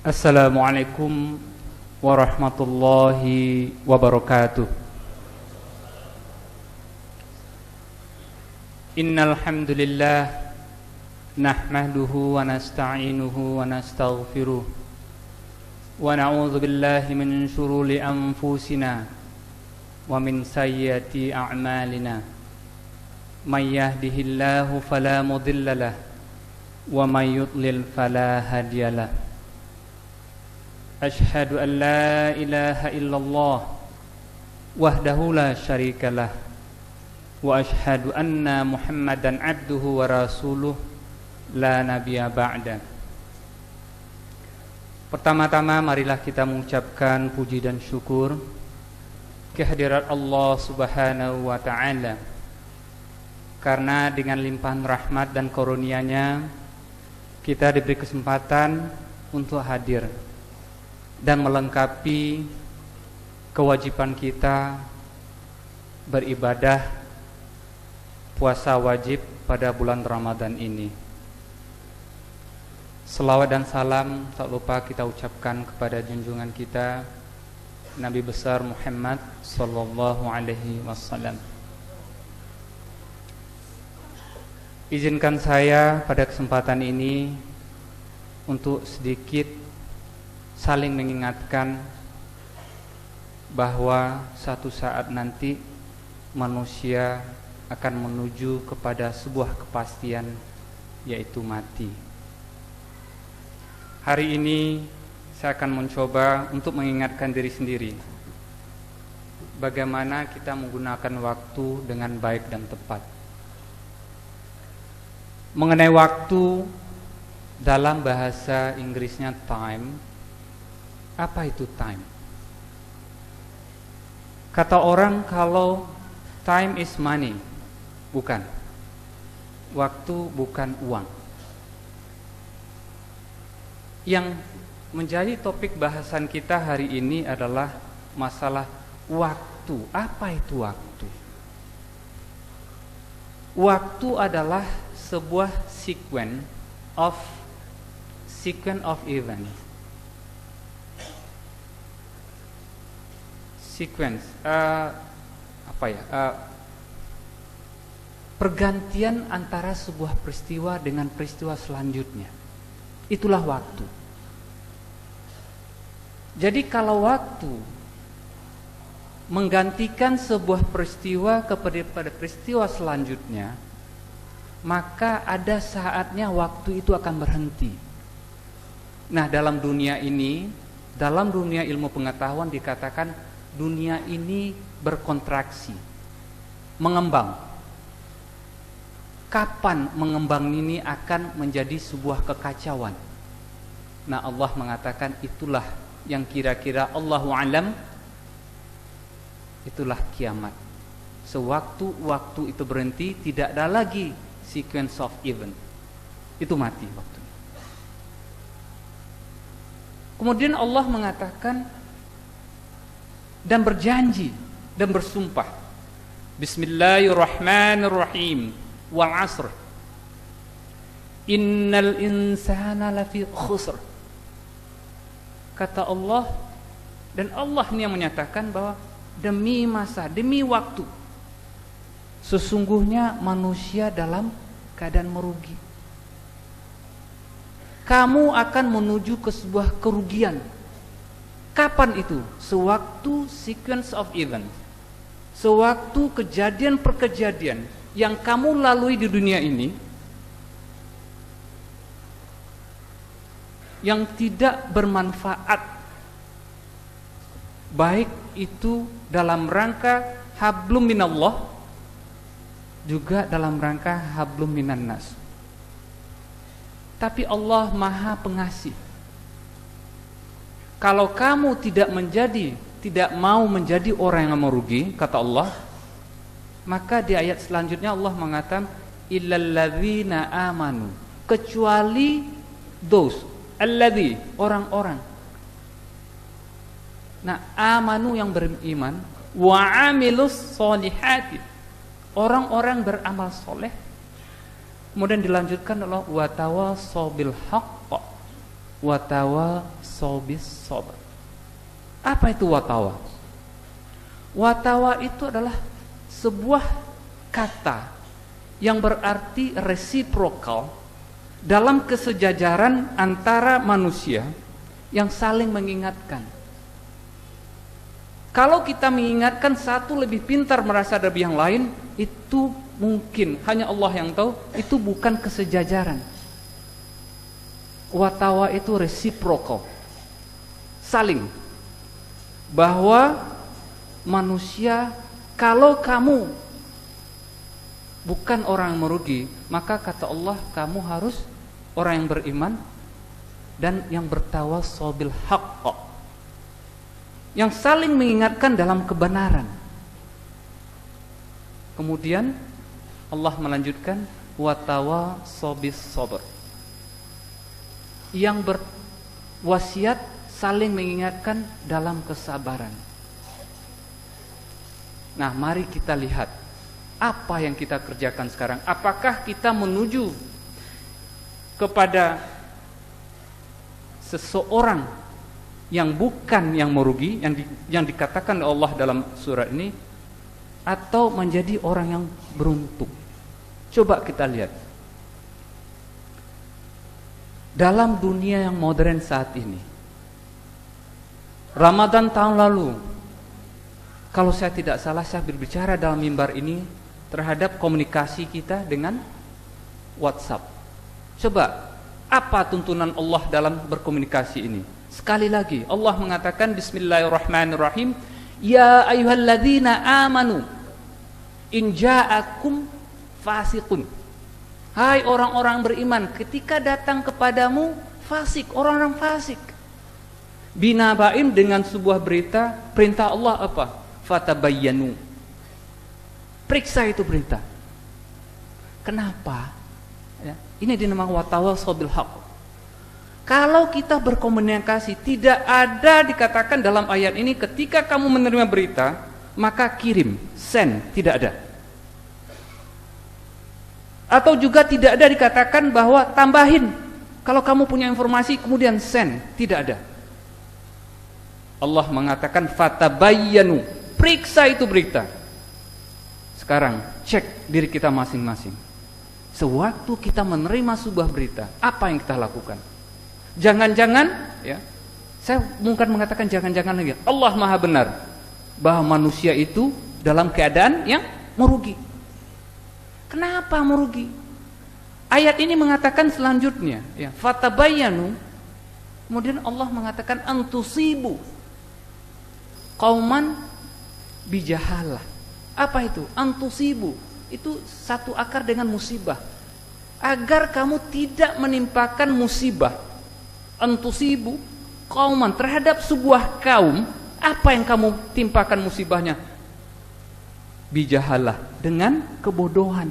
Assalamualaikum warahmatullahi wabarakatuh. Innal hamdalillah nahmaduhu wa nasta'inuhu wa nastaghfiruh wa na'udzu billahi min shururi anfusina wa min sayyiati a'malina. May yahdihillahu fala mudhillalah wa may yudlil fala hadiyalah. Ashhadu an la ilaha illallah wahdahu la syarikalah wa ashhadu anna Muhammadan abduhu wa rasuluh la nabiyya ba'da. Pertama-tama marilah kita mengucapkan puji dan syukur kehadirat Allah Subhanahu wa taala, karena dengan limpahan rahmat dan karunia-Nya kita diberi kesempatan untuk hadir dan melengkapi kewajiban kita beribadah puasa wajib pada bulan Ramadan ini. Selawat dan salam tak lupa kita ucapkan kepada junjungan kita Nabi besar Muhammad sallallahu alaihi wasallam. Izinkan saya pada kesempatan ini untuk sedikit saling mengingatkan bahwa satu saat nanti manusia akan menuju kepada sebuah kepastian, yaitu mati. Hari ini saya akan mencoba untuk mengingatkan diri sendiri bagaimana kita menggunakan waktu dengan baik dan tepat. Mengenai waktu, dalam bahasa Inggrisnya time. Apa itu time? Kata orang kalau time is money. Bukan. Waktu bukan uang. Yang menjadi topik bahasan kita hari ini adalah masalah waktu. Apa itu waktu? Waktu adalah sebuah sequence of events. Pergantian antara sebuah peristiwa dengan peristiwa selanjutnya. Itulah waktu. Jadi kalau waktu menggantikan sebuah peristiwa kepada peristiwa selanjutnya, maka ada saatnya waktu itu akan berhenti. Nah, dalam dunia ini, dalam dunia ilmu pengetahuan dikatakan dunia ini berkontraksi, mengembang. Kapan mengembang ini akan menjadi sebuah kekacauan? Nah, Allah mengatakan itulah yang kira-kira Allahu alam, itulah kiamat. Sewaktu waktu itu berhenti, tidak ada lagi sequence of event. Itu mati waktunya. Kemudian Allah mengatakan dan berjanji dan bersumpah, Bismillahirrahmanirrahim, wal 'asr innal insana lafi khusr. Kata Allah, dan Allah ini yang menyatakan bahwa demi masa, demi waktu, sesungguhnya manusia dalam keadaan merugi. Kamu akan menuju ke sebuah kerugian. Kapan itu? Sewaktu sequence of event, sewaktu kejadian per kejadian yang kamu lalui di dunia ini yang tidak bermanfaat, baik itu dalam rangka hablum minallah, juga dalam rangka hablum minan nas. Tapi Allah Maha Pengasih. Kalau kamu tidak mau menjadi orang yang merugi, kata Allah, maka di ayat selanjutnya Allah mengatakan illal ladzina amanu, kecuali those, alladzi, orang-orang. Nah, amanu yang beriman, wa amilus solihati, orang-orang beramal soleh. Kemudian dilanjutkan adalah wa tawassaw bil haqq Watawasawbis sabr. Apa itu watawa? Watawa itu adalah sebuah kata yang berarti reciprocal dalam kesejajaran antara manusia yang saling mengingatkan. Kalau kita mengingatkan satu lebih pintar merasa dari yang lain, itu mungkin hanya Allah yang tahu, itu bukan kesejajaran. Watawa itu reciprocal, saling, bahwa manusia, kalau kamu bukan orang yang merugi, maka kata Allah kamu harus orang yang beriman dan yang bertawasaw bil haqq, yang saling mengingatkan dalam kebenaran. Kemudian Allah melanjutkan watawasaw bis sabr, yang berwasiat saling mengingatkan dalam kesabaran. Nah, mari kita lihat apa yang kita kerjakan sekarang. Apakah kita menuju kepada seseorang yang bukan yang merugi, yang dikatakan Allah dalam surat ini, atau menjadi orang yang beruntung? Coba kita lihat. Dalam dunia yang modern saat ini, Ramadan tahun lalu, kalau saya tidak salah, saya berbicara dalam mimbar ini terhadap komunikasi kita dengan WhatsApp. Coba, apa tuntunan Allah dalam berkomunikasi ini? Sekali lagi, Allah mengatakan Bismillahirrahmanirrahim, Ya ayyuhalladzina amanu in ja'akum fasiqun. Hai orang-orang beriman, ketika datang kepadamu fasik, orang-orang fasik, binabaim, dengan sebuah berita, perintah Allah apa? Fatabayyanu, periksa itu berita. Kenapa? Ya, ini dinamakan watawasaw bil haqq. Kalau kita berkomunikasi, tidak ada dikatakan dalam ayat ini ketika kamu menerima berita maka kirim, send, tidak ada. Atau juga tidak ada dikatakan bahwa tambahin, kalau kamu punya informasi kemudian send, tidak ada. Allah mengatakan fatabayyanu, periksa itu berita. Sekarang cek diri kita masing-masing. Sewaktu kita menerima sebuah berita, apa yang kita lakukan? Jangan-jangan, ya, saya bukan mengatakan jangan-jangan lagi. Allah Maha benar bahwa manusia itu dalam keadaan yang merugi. Kenapa merugi? Ayat ini mengatakan selanjutnya, ya, fatabayyanu. Kemudian Allah mengatakan antusibu qauman bijahalah. Apa itu? Antusibu itu satu akar dengan musibah. Agar kamu tidak menimpakan musibah. Antusibu qauman, terhadap sebuah kaum, apa yang kamu timpakan musibahnya? Bijahalah, dengan kebodohan.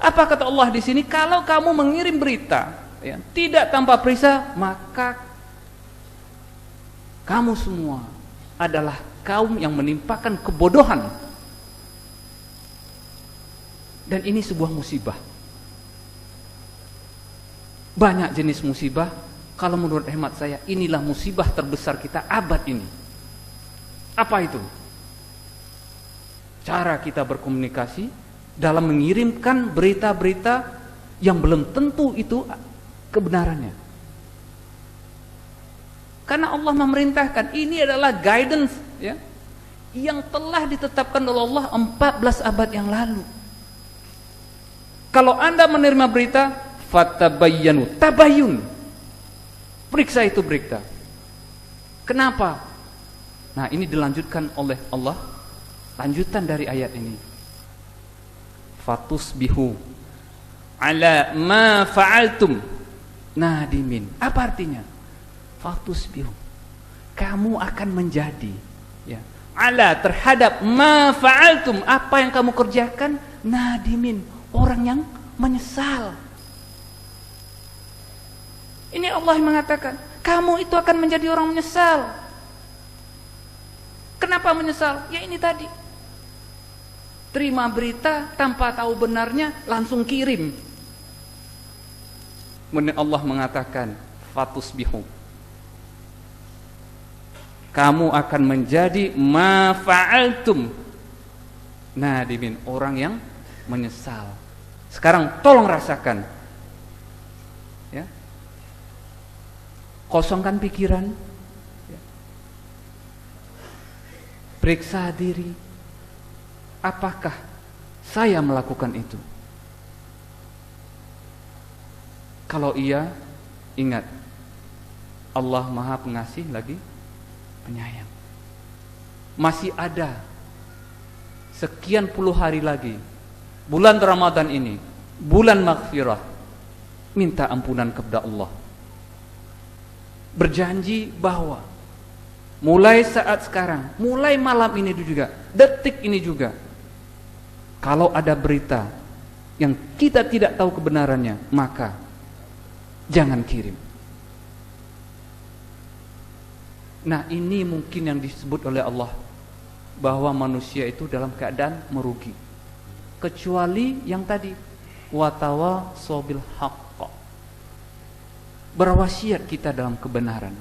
Apa kata Allah di sini? Kalau kamu mengirim berita, ya, tidak tanpa periksa, maka kamu semua adalah kaum yang menimpakan kebodohan. Dan ini sebuah musibah. Banyak jenis musibah. Kalau menurut hemat saya, inilah musibah terbesar kita abad ini. Apa itu? Cara kita berkomunikasi dalam mengirimkan berita-berita yang belum tentu itu kebenarannya. Karena Allah memerintahkan, ini adalah guidance, ya, yang telah ditetapkan oleh Allah 14 abad yang lalu. Kalau Anda menerima berita, fatabayyanu, tabayyun, periksa itu berita. Kenapa? Nah, ini dilanjutkan oleh Allah, lanjutan dari ayat ini. Fatusbihu ala ma fa'altum nadimin. Apa artinya? Fatusbihu, kamu akan menjadi, ya, ala, terhadap ma fa'altum, apa yang kamu kerjakan, nadimin, orang yang menyesal. Ini Allah yang mengatakan, kamu itu akan menjadi orang menyesal. Kenapa menyesal? Ya ini tadi, terima berita tanpa tahu benarnya, langsung kirim. Kemudian Allah mengatakan, fatusbihu, kamu akan menjadi ma fa'altum nadimin, orang yang menyesal. Sekarang tolong rasakan, ya, kosongkan pikiran, ya. Periksa diri, apakah saya melakukan itu? Kalau iya, ingat, Allah Maha Pengasih lagi penyayang. Masih ada sekian puluh hari lagi, bulan Ramadan ini, bulan maghfirah. Minta ampunan kepada Allah. Berjanji bahwa mulai saat sekarang, mulai malam ini juga, detik ini juga, kalau ada berita yang kita tidak tahu kebenarannya, maka jangan kirim. Nah, ini mungkin yang disebut oleh Allah bahwa manusia itu dalam keadaan merugi, kecuali yang tadi, watawasaw bil haqq, berwasiat kita dalam kebenaran.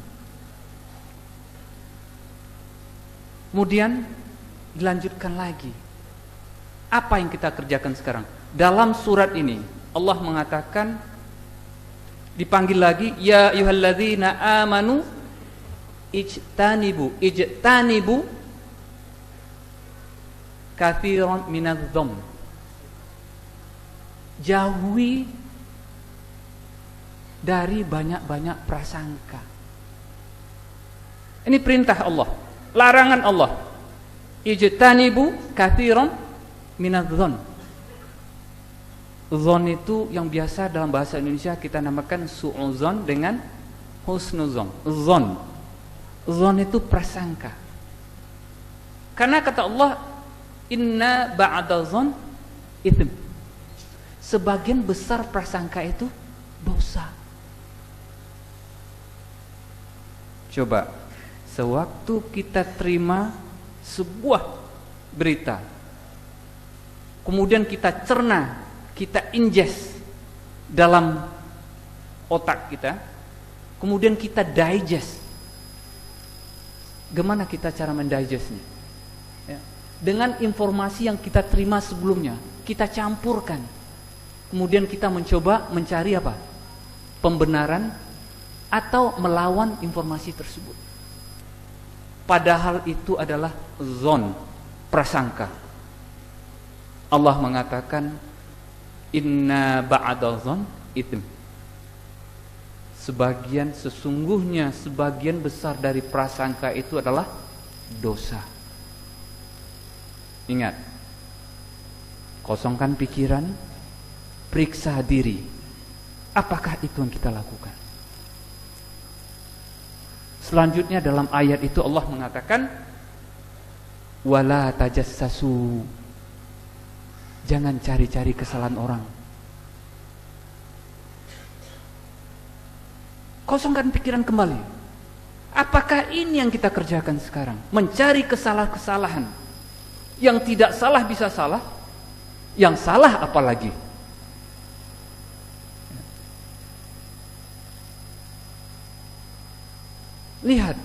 Kemudian dilanjutkan lagi, apa yang kita kerjakan sekarang? Dalam surat ini Allah mengatakan, dipanggil lagi, ya ayyuhalladzina amanu ijtanibu katsiran minadh-dham, jauhi dari banyak-banyak prasangka. Ini perintah Allah, larangan Allah. Ijtanibu katsiran minadh-dham. Dzon itu yang biasa dalam bahasa Indonesia kita namakan su'udzon dengan husnuzon. Dzon itu prasangka. Karena kata Allah, inna ba'da dzon itsm. Sebagian besar prasangka itu dosa. Coba, sewaktu kita terima sebuah berita, kemudian kita cerna, kita ingest dalam otak kita, kemudian kita digest. Gimana kita cara mendigestnya? Ya. Dengan informasi yang kita terima sebelumnya, kita campurkan, kemudian kita mencoba mencari apa? Pembenaran atau melawan informasi tersebut. Padahal itu adalah zon, prasangka. Allah mengatakan, inna ba'da dzon itsm. Sesungguhnya sebagian besar dari prasangka itu adalah dosa. Ingat, kosongkan pikiran, periksa diri, apakah itu yang kita lakukan. Selanjutnya dalam ayat itu Allah mengatakan, wala tajassasu, jangan cari-cari kesalahan orang. Kosongkan pikiran kembali. Apakah ini yang kita kerjakan sekarang? Mencari kesalahan-kesalahan. Yang tidak salah bisa salah, yang salah apalagi. Lihat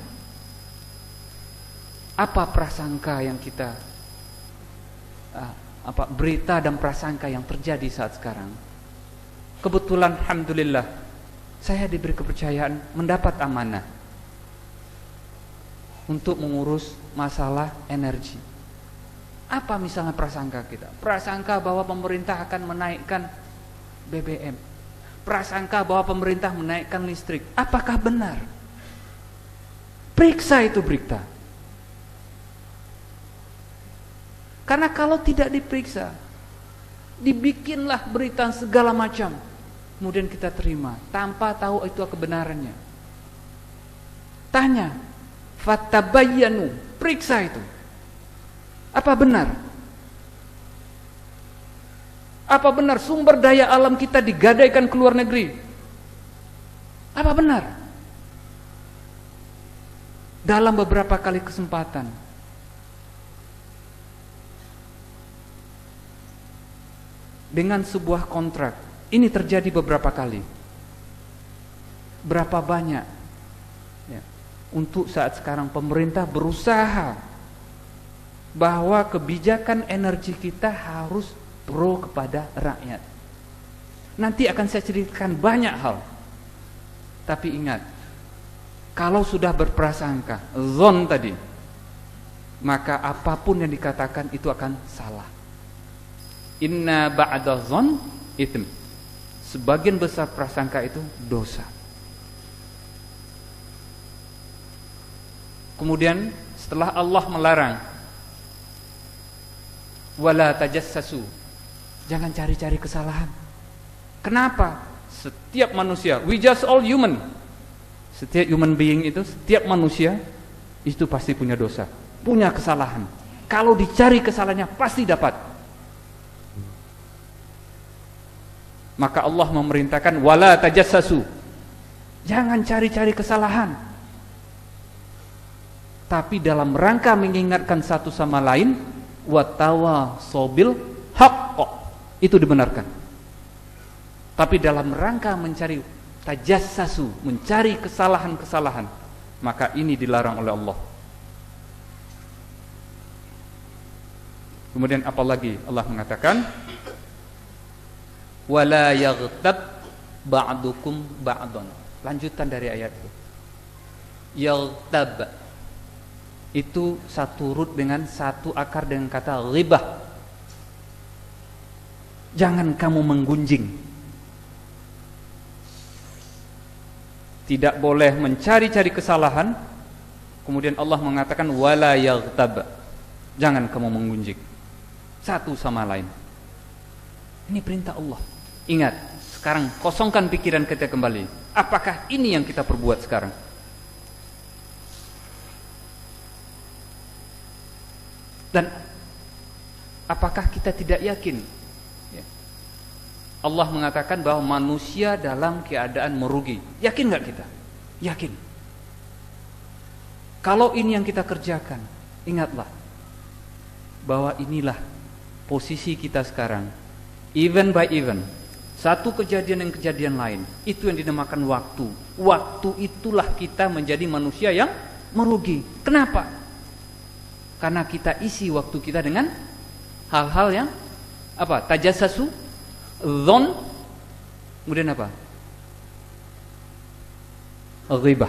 apa prasangka yang kita berita dan prasangka yang terjadi saat sekarang. Kebetulan alhamdulillah saya diberi kepercayaan, mendapat amanah untuk mengurus masalah energi. Apa misalnya prasangka kita? Prasangka bahwa pemerintah akan menaikkan BBM, prasangka bahwa pemerintah menaikkan listrik. Apakah benar? Periksa itu berita. Karena kalau tidak diperiksa, dibikinlah berita segala macam, kemudian kita terima tanpa tahu itu kebenarannya. Tanya, fatabayyanu, periksa itu. Apa benar? Apa benar sumber daya alam kita digadaikan ke luar negeri? Apa benar? Dalam beberapa kali kesempatan dengan sebuah kontrak, ini terjadi beberapa kali. Berapa banyak ya, untuk saat sekarang pemerintah berusaha bahwa kebijakan energi kita harus pro kepada rakyat. Nanti akan saya ceritakan banyak hal. Tapi ingat, kalau sudah berprasangka, zon tadi, maka apapun yang dikatakan itu akan salah. Inna ba'da zon ithm. Sebagian besar prasangka itu dosa. Kemudian setelah Allah melarang, wala tajassasu, jangan cari-cari kesalahan. Kenapa? Setiap manusia, we just all human. Setiap human being itu, setiap manusia itu pasti punya dosa, punya kesalahan. Kalau dicari kesalahannya pasti dapat. Maka Allah memerintahkan wala tajassasu, jangan cari-cari kesalahan. Tapi dalam rangka mengingatkan satu sama lain, watawasobil haqq, itu dibenarkan. Tapi dalam rangka mencari tajassasu, mencari kesalahan-kesalahan, maka ini dilarang oleh Allah. Kemudian apalagi Allah mengatakan wala yaghtab ba'dukum ba'dun. Lanjutan dari ayat itu. Yaghtab itu satu root dengan satu akar dengan kata ghibah. Jangan kamu menggunjing. Tidak boleh mencari-cari kesalahan. Kemudian Allah mengatakan wala yaghtab, jangan kamu menggunjing satu sama lain. Ini perintah Allah. Ingat, sekarang kosongkan pikiran kita kembali. Apakah ini yang kita perbuat sekarang? Dan apakah kita tidak yakin? Allah mengatakan bahwa manusia dalam keadaan merugi. Yakin gak kita? Yakin. Kalau ini yang kita kerjakan, ingatlah bahwa inilah posisi kita sekarang. Event by event, satu kejadian yang kejadian lain. Itu yang dinamakan waktu. Waktu itulah kita menjadi manusia yang merugi. Kenapa? Karena kita isi waktu kita dengan hal-hal yang apa? Tajassasu, dzon, kemudian apa? Ghibah.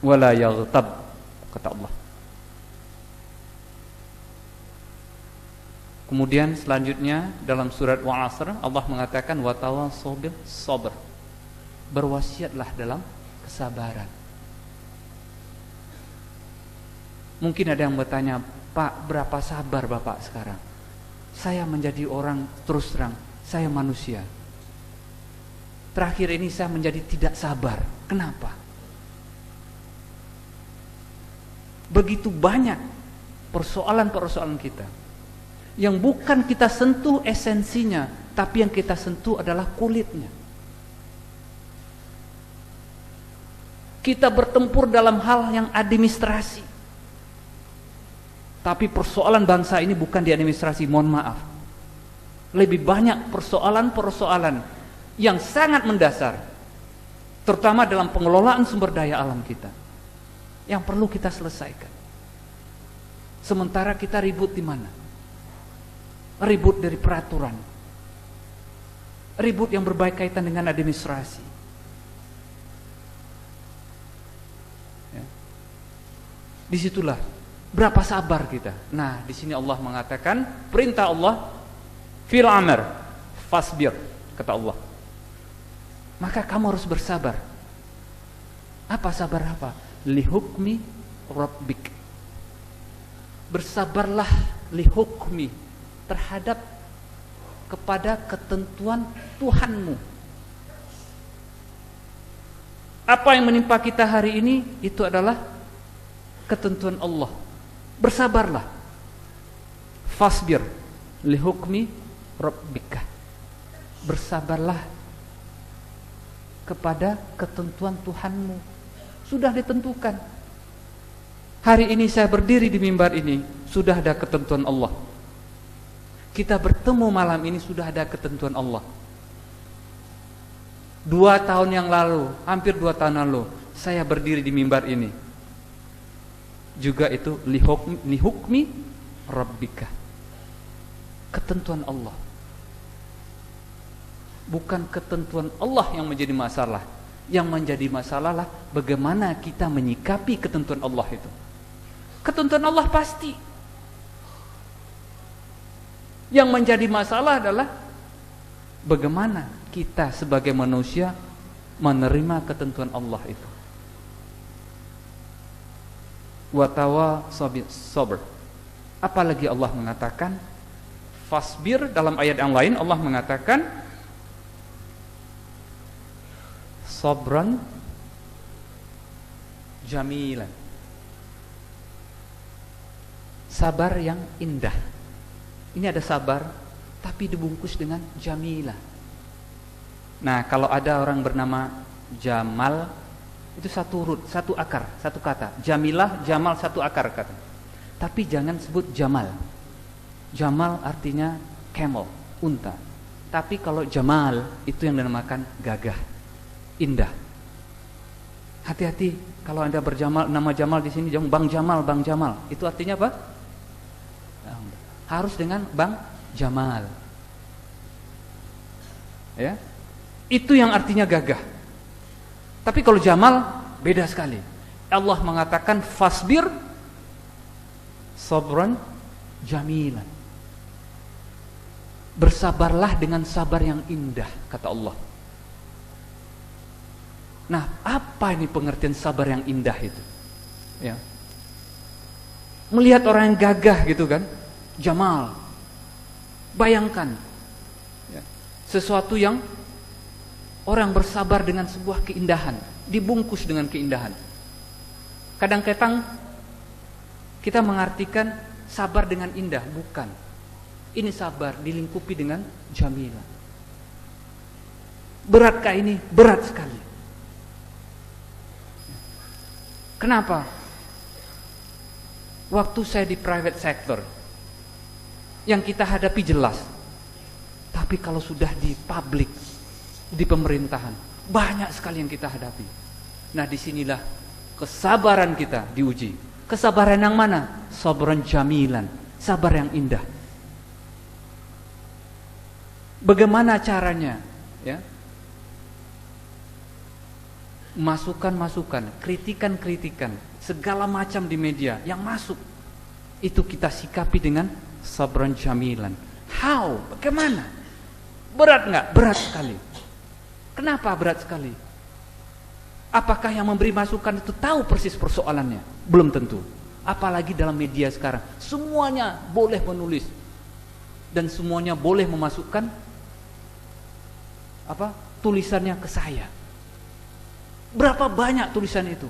Wala yaghtab, kata Allah. Kemudian selanjutnya dalam surat Wal 'Asr Allah mengatakan watawassaw bis sabr. Berwasiatlah dalam kesabaran. Mungkin ada yang bertanya, Pak, berapa sabar Bapak sekarang? Saya menjadi orang, terus terang, saya manusia. Terakhir ini saya menjadi tidak sabar. Kenapa? Begitu banyak persoalan-persoalan kita yang bukan kita sentuh esensinya, tapi yang kita sentuh adalah kulitnya. Kita bertempur dalam hal yang administrasi. Tapi persoalan bangsa ini bukan di administrasi, mohon maaf. Lebih banyak persoalan-persoalan yang sangat mendasar, terutama dalam pengelolaan sumber daya alam kita, yang perlu kita selesaikan. Sementara kita ribut di mana? Ribut dari peraturan, ribut yang berkaitan dengan administrasi. Ya. Disitulah berapa sabar kita. Nah, di sini Allah mengatakan perintah Allah fil amr fasbir, kata Allah. Maka kamu harus bersabar. Apa sabar apa? Lihukmi rabbik. Bersabarlah lihukmi, terhadap kepada ketentuan Tuhanmu. Apa yang menimpa kita hari ini itu adalah ketentuan Allah. Bersabarlah. Fasbir lihukmi rabbika. Bersabarlah kepada ketentuan Tuhanmu. Sudah ditentukan. Hari ini saya berdiri di mimbar ini, sudah ada ketentuan Allah. Kita bertemu malam ini, sudah ada ketentuan Allah. 2 tahun yang lalu, hampir 2 tahun lalu, saya berdiri di mimbar ini. Juga itu lihukmi rabbika. Ketentuan Allah. Bukan ketentuan Allah yang menjadi masalah. Yang menjadi masalah lah bagaimana kita menyikapi ketentuan Allah itu. Ketentuan Allah pasti. Yang menjadi masalah adalah bagaimana kita sebagai manusia menerima ketentuan Allah itu. Watawa sabr. Apalagi Allah mengatakan fasbir, dalam ayat yang lain Allah mengatakan sabran jamilan. Sabar yang indah. Ini ada sabar tapi dibungkus dengan jamilah. Nah, kalau ada orang bernama Jamal, itu satu huruf, satu akar, satu kata. Jamilah, Jamal satu akar kata. Tapi jangan sebut Jamal. Jamal artinya camel, unta. Tapi kalau Jamal itu yang dinamakan gagah, indah. Hati-hati kalau Anda berjamal, nama Jamal di sini jangan Bang Jamal, Bang Jamal. Itu artinya apa? Harus dengan Bang Jamal. Ya. Itu yang artinya gagah. Tapi kalau Jamal beda sekali. Allah mengatakan fasbir sabran jamilan. Bersabarlah dengan sabar yang indah, kata Allah. Nah, apa ini pengertian sabar yang indah itu? Ya. Melihat orang yang gagah gitu kan, Jamal. Bayangkan ya, sesuatu yang orang bersabar dengan sebuah keindahan, dibungkus dengan keindahan. Kadang-kadang kita mengartikan sabar dengan indah, bukan. Ini sabar dilingkupi dengan jamilah. Beratkah ini? Berat sekali. Kenapa? Waktu saya di private sector, yang kita hadapi jelas. Tapi kalau sudah di publik, di pemerintahan, banyak sekali yang kita hadapi. Nah, disinilah kesabaran kita diuji. Kesabaran yang mana? Sabran jamilan, sabar yang indah. Bagaimana caranya? Ya, masukan-masukan, kritikan-kritikan, segala macam di media yang masuk, itu kita sikapi dengan sabran jamilan. How? Bagaimana? Berat nggak? Berat sekali. Kenapa berat sekali? Apakah yang memberi masukan itu tahu persis persoalannya? Belum tentu. Apalagi dalam media sekarang, semuanya boleh menulis dan semuanya boleh memasukkan tulisannya ke saya. Berapa banyak tulisan itu?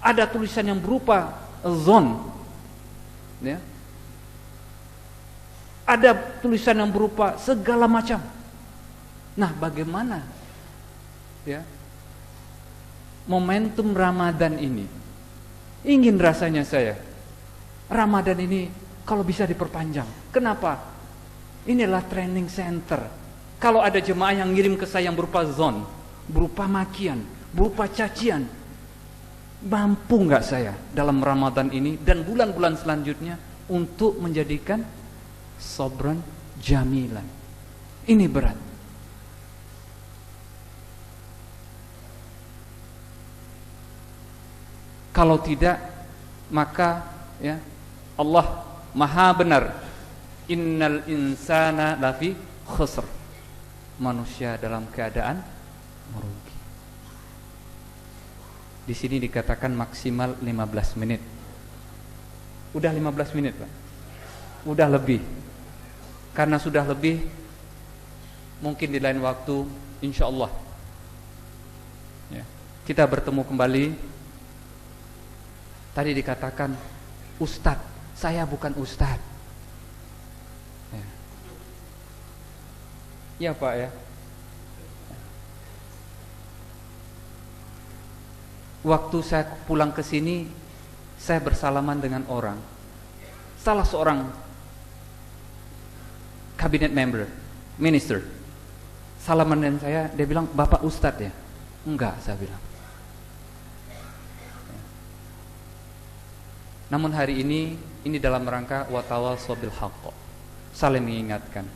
Ada tulisan yang berupa zon, ya. Ada tulisan yang berupa segala macam. Nah, bagaimana ya momentum Ramadan ini? Ingin rasanya saya Ramadan ini kalau bisa diperpanjang. Kenapa? Inilah training center. Kalau ada jemaah yang ngirim ke saya yang berupa zon, berupa makian, berupa cacian, mampu nggak saya dalam Ramadan ini dan bulan-bulan selanjutnya untuk menjadikan sabran jamilan? Ini berat. Kalau tidak, maka ya Allah Maha benar. Innal insana lafi khusr. Manusia dalam keadaan merugi. Di sini dikatakan maksimal 15 menit. Udah 15 menit, Pak. Udah lebih. Karena sudah lebih, mungkin di lain waktu insyaallah ya, kita bertemu kembali. Tadi dikatakan ustadz, saya bukan ustadz ya. Ya Pak ya. Waktu saya pulang ke sini, saya bersalaman dengan orang, salah seorang cabinet member, minister. Salaman dengan saya, dia bilang, "Bapak Ustadz ya?" "Enggak," saya bilang. Namun hari ini dalam rangka watawassaw bil haqq, saling mengingatkan.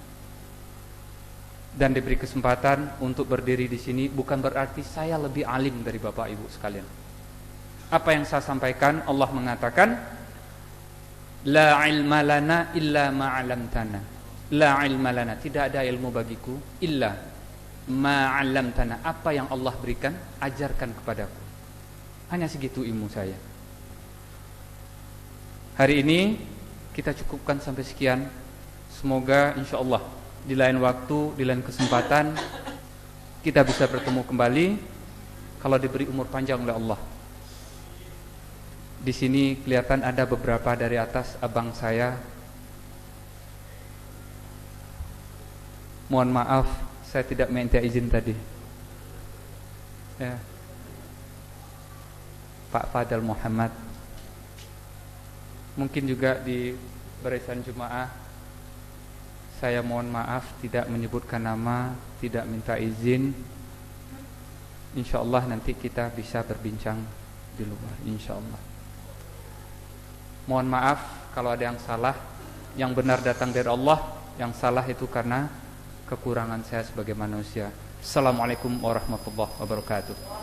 Dan diberi kesempatan untuk berdiri di sini bukan berarti saya lebih alim dari Bapak Ibu sekalian. Apa yang saya sampaikan, Allah mengatakan, "La ilma lana illa ma 'allamtana." La ilma lana, tidak ada ilmu bagiku illa ma 'allamtana, apa yang Allah berikan, ajarkan kepadaku. Hanya segitu ilmu saya. Hari ini kita cukupkan sampai sekian. Semoga insyaallah di lain waktu, di lain kesempatan kita bisa bertemu kembali kalau diberi umur panjang oleh Allah. Di sini kelihatan ada beberapa dari atas abang saya. Mohon maaf saya tidak minta izin tadi. Ya. Pak Fadal Muhammad. Mungkin juga di barisan Jemaah saya mohon maaf tidak menyebutkan nama, tidak minta izin. Insyaallah nanti kita bisa berbincang di luar, insyaallah. Mohon maaf kalau ada yang salah. Yang benar datang dari Allah, yang salah itu karena kekurangan saya sebagai manusia. Assalamualaikum warahmatullahi wabarakatuh.